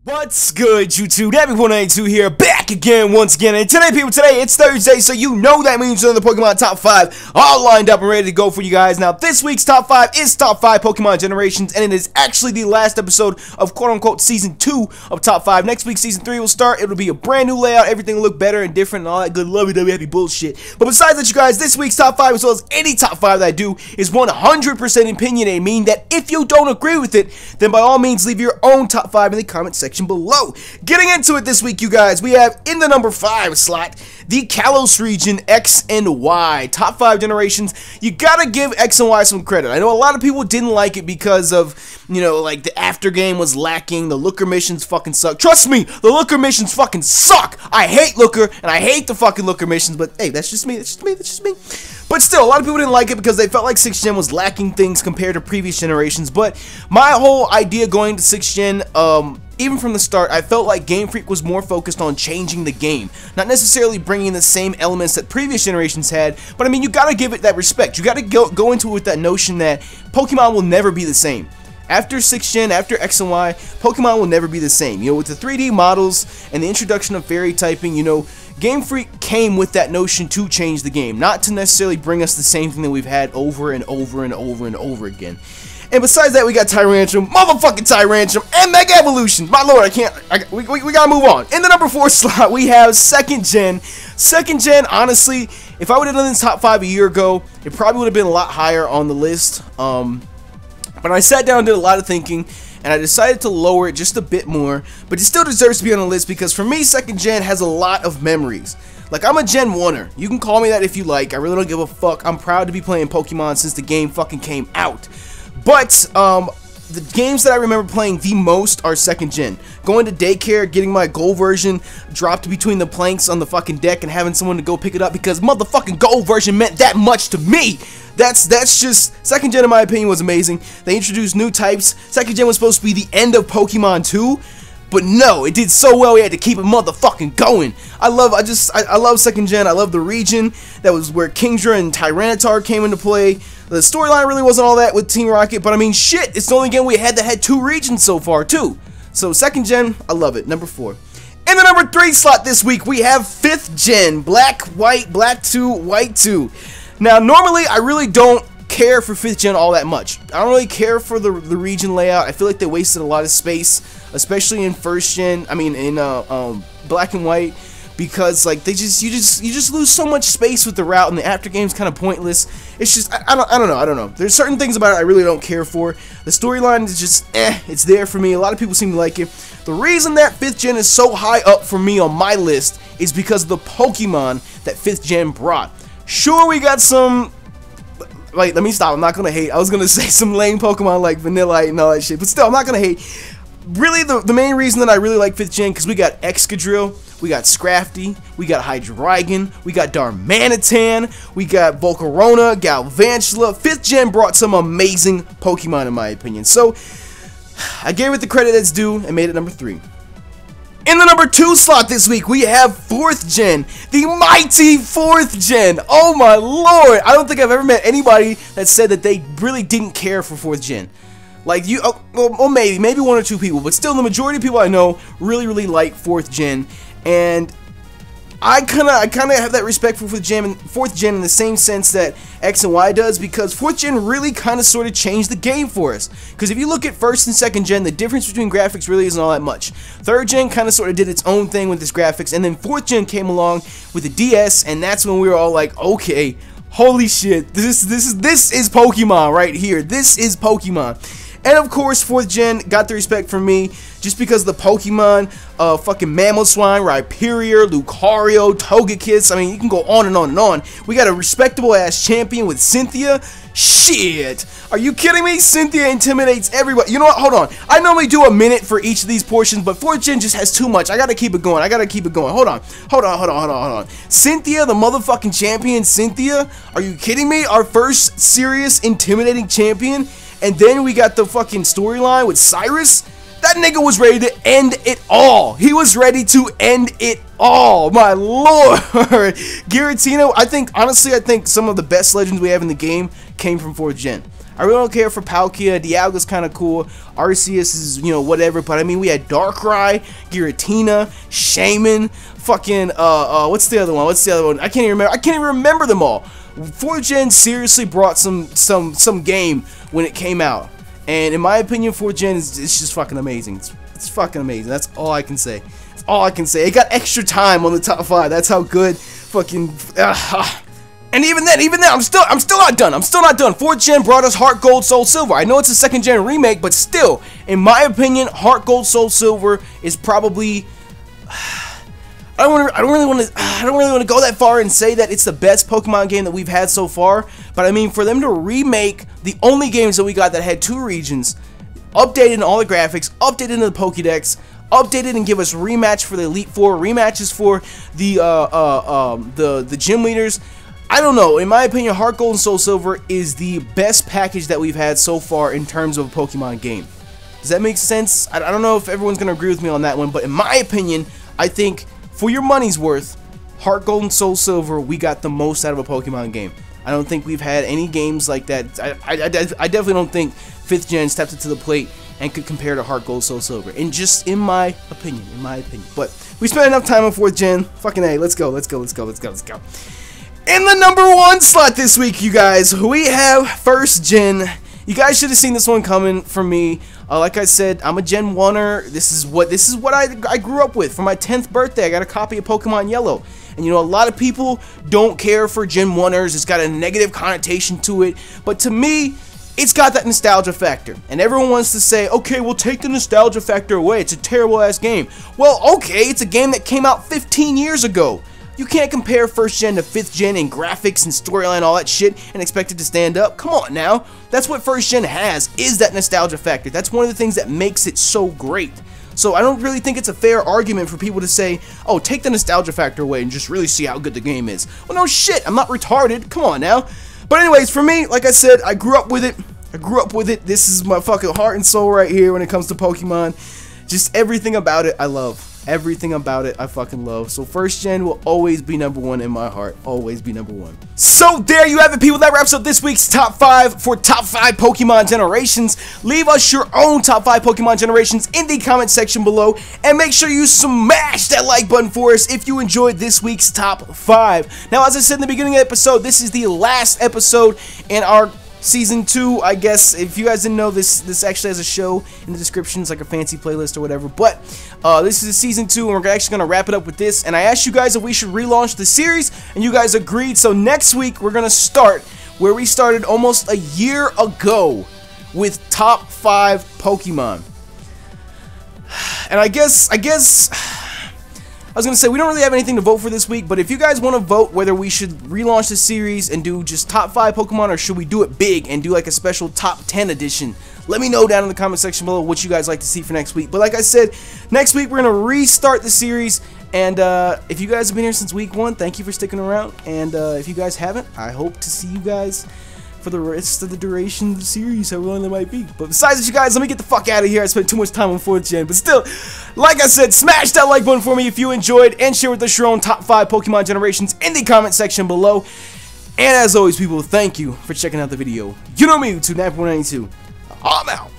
What's good, YouTube? Nappy192 here, back again once again. And today, people, it's Thursday, so you know that means another Pokemon Top 5 all lined up and ready to go for you guys. Now, this week's Top 5 is Top 5 Pokemon Generations, and it is actually the last episode of quote-unquote Season 2 of Top 5. Next week, Season 3 will start. It'll be a brand new layout, everything will look better and different and all that good lovey-dovey happy bullshit. But besides that, you guys, this week's Top 5, as well as any Top 5 that I do, is 100% opinionated, meaning that if you don't agree with it, then by all means, leave your own Top 5 in the comment section below. Getting into it this week, you guys, we have in the number 5 slot the Kalos region X and Y. Top 5 generations. You gotta give X and Y some credit. I know a lot of people didn't like it because of, you know, like the after game was lacking. The Looker missions fucking suck. Trust me, the Looker missions fucking suck. I hate Looker and I hate the fucking Looker missions, but hey, that's just me. That's just me. But still, a lot of people didn't like it because they felt like 6th Gen was lacking things compared to previous generations. But my whole idea going to 6th Gen, even from the start, I felt like Game Freak was more focused on changing the game, not necessarily bringing the same elements that previous generations had. But I mean, you gotta give it that respect. You gotta go into it with that notion that Pokemon will never be the same. After 6th Gen, after X and Y, Pokemon will never be the same. You know, with the 3D models and the introduction of fairy typing, you know, Game Freak came with that notion to change the game, not to necessarily bring us the same thing that we've had over and over and over and over again. And besides that, we got Tyrantrum, motherfucking Tyrantrum, and Mega Evolution. My lord, we gotta move on. In the number 4 slot, we have 2nd Gen. 2nd Gen, honestly, if I would have done this top 5 a year ago, it probably would have been a lot higher on the list. But I sat down and did a lot of thinking, and I decided to lower it just a bit more, but it still deserves to be on the list because for me, 2nd Gen has a lot of memories. Like, I'm a Gen 1er. You can call me that if you like. I really don't give a fuck. I'm proud to be playing Pokemon since the game fucking came out. But, the games that I remember playing the most are 2nd Gen. Going to daycare, getting my gold version dropped between the planks on the fucking deck and having someone to go pick it up because motherfucking gold version meant that much to me. That's just, 2nd Gen in my opinion was amazing. They introduced new types. 2nd Gen was supposed to be the end of Pokemon 2. But no, it did so well we had to keep it motherfucking going. I love 2nd Gen. I love the region. That was where Kingdra and Tyranitar came into play. The storyline really wasn't all that with Team Rocket, but I mean shit, it's the only game we had that had 2 regions so far too. So 2nd Gen, I love it. Number 4. In the number 3 slot this week, we have 5th Gen. Black, white, black 2, white 2. Now normally I really don't care for 5th Gen all that much. I don't really care for the region layout. I feel like they wasted a lot of space, especially in 1st Gen. I mean in black and white, because like you just lose so much space with the route, and the after game's kind of pointless. It's just I don't know. There's certain things about it I really don't care for. The storyline is just it's there for me. A lot of people seem to like it. The reason that 5th Gen is so high up for me on my list is because of the Pokemon that 5th Gen brought. Sure, we got some. Wait, let me stop. I'm not gonna hate. I was gonna say some lame Pokemon like Vanillite and all that shit, but still, I'm not gonna hate. Really, the main reason that I really like 5th Gen, because we got Excadrill, we got Scrafty, we got Hydreigon, we got Darmanitan, we got Volcarona, Galvantula. 5th Gen brought some amazing Pokemon in my opinion. So, I gave it the credit that's due and made it number 3. In the number 2 slot this week, we have 4th Gen, the mighty 4th Gen. Oh my lord, I don't think I've ever met anybody that said that they really didn't care for 4th Gen. Like you, well maybe 1 or 2 people, but still the majority of people I know really like 4th Gen, and I kinda have that respect for 4th Gen in the same sense that X and Y does, because 4th Gen really kinda sorta changed the game for us. Because if you look at 1st and 2nd Gen, the difference between graphics really isn't all that much. 3rd Gen kinda sorta did its own thing with its graphics, and then 4th Gen came along with the DS, and that's when we were all like, okay, holy shit, this is Pokemon right here. This is Pokemon. And of course, 4th Gen got the respect from me just because the Pokemon, fucking Mamoswine, Rhyperior, Lucario, Togekiss. I mean, you can go on and on and on. We got a respectable ass champion with Cynthia. Shit. Are you kidding me? Cynthia intimidates everybody. You know what? Hold on. I normally do a minute for each of these portions, but 4th Gen just has too much. I gotta keep it going. Hold on. Cynthia, the motherfucking champion, Cynthia. Are you kidding me? Our first serious, intimidating champion. And then we got the fucking storyline with Cyrus. That nigga was ready to end it all. He was ready to end it all. My lord. Giratina, honestly, I think some of the best legends we have in the game came from 4th Gen. I really don't care for Palkia. Dialga's kind of cool. Arceus is, you know, whatever. But I mean, we had Darkrai, Giratina, Shaman, fucking what's the other one? I can't even remember them all. 4th gen seriously brought some game when it came out, and in my opinion, 4th gen is just fucking amazing. It's fucking amazing. That's all I can say. That's all I can say. It got extra time on the top 5. That's how good fucking. And even then, I'm still not done. I'm still not done. 4th gen brought us Heart Gold, Soul Silver. I know it's a 2nd gen remake, but still, in my opinion, Heart Gold, Soul Silver is probably. I don't really want to go that far and say that it's the best Pokemon game that we've had so far, but I mean, for them to remake the only games that we got that had 2 regions, updated all the graphics, updated the Pokédex, updated and give us rematch for the Elite Four, rematches for the gym leaders. I don't know. In my opinion, Heart Gold and Soul Silver is the best package that we've had so far in terms of a Pokemon game. Does that make sense? I don't know if everyone's gonna agree with me on that one, but in my opinion, I think, for your money's worth, Heart Gold and Soul Silver, we got the most out of a Pokemon game. I don't think we've had any games like that. I definitely don't think 5th gen stepped up to the plate and could compare to Heart Gold, Soul Silver. And just in my opinion. But we spent enough time on 4th gen. Fucking A, let's go. In the number 1 slot this week, you guys, we have 1st gen. You guys should have seen this one coming from me. Like I said, I'm a Gen 1er. This is what I grew up with. For my 10th birthday, I got a copy of Pokemon Yellow. And you know, a lot of people don't care for Gen 1ers. It's got a negative connotation to it. But to me, it's got that nostalgia factor. And everyone wants to say, okay, we'll take the nostalgia factor away. It's a terrible ass game. Well, okay, it's a game that came out 15 years ago. You can't compare 1st gen to 5th gen in graphics and storyline, all that shit, and expect it to stand up. Come on now. That's what 1st gen has, is that nostalgia factor. That's one of the things that makes it so great. So I don't really think it's a fair argument for people to say, oh, take the nostalgia factor away and just really see how good the game is. Well, no shit, I'm not retarded. Come on now. But anyways, for me, like I said, I grew up with it. This is my fucking heart and soul right here when it comes to Pokemon. Just everything about it I love. Everything about it I fucking love. So 1st gen will always be number 1 in my heart. Always be number 1. So there you have it, people. That wraps up this week's top 5 for top 5 Pokemon generations. Leave us your own top 5 Pokemon generations in the comment section below. And make sure you smash that like button for us if you enjoyed this week's top 5. Now, as I said in the beginning of the episode, this is the last episode in our Season 2, I guess. If you guys didn't know, this actually has a show in the description. It's like a fancy playlist or whatever. But this is Season 2, and we're actually going to wrap it up with this. And I asked you guys if we should relaunch the series, and you guys agreed. So next week, we're going to start where we started almost a year ago with top 5 Pokemon. And I was going to say, we don't really have anything to vote for this week, but if you guys want to vote whether we should relaunch the series and do just top 5 Pokemon, or should we do it big and do like a special top 10 edition, let me know down in the comment section below what you guys like to see for next week. But like I said, next week we're going to restart the series, and if you guys have been here since week 1, thank you for sticking around, and if you guys haven't, I hope to see you guys for the rest of the duration of the series, however long that might be. But besides that, you guys, let me get the fuck out of here. I spent too much time on 4th gen. But still, like I said, smash that like button for me if you enjoyed, and share with us your own top 5 Pokemon generations in the comment section below. And as always, people, thank you for checking out the video. You know me, Nappy192. I'm out.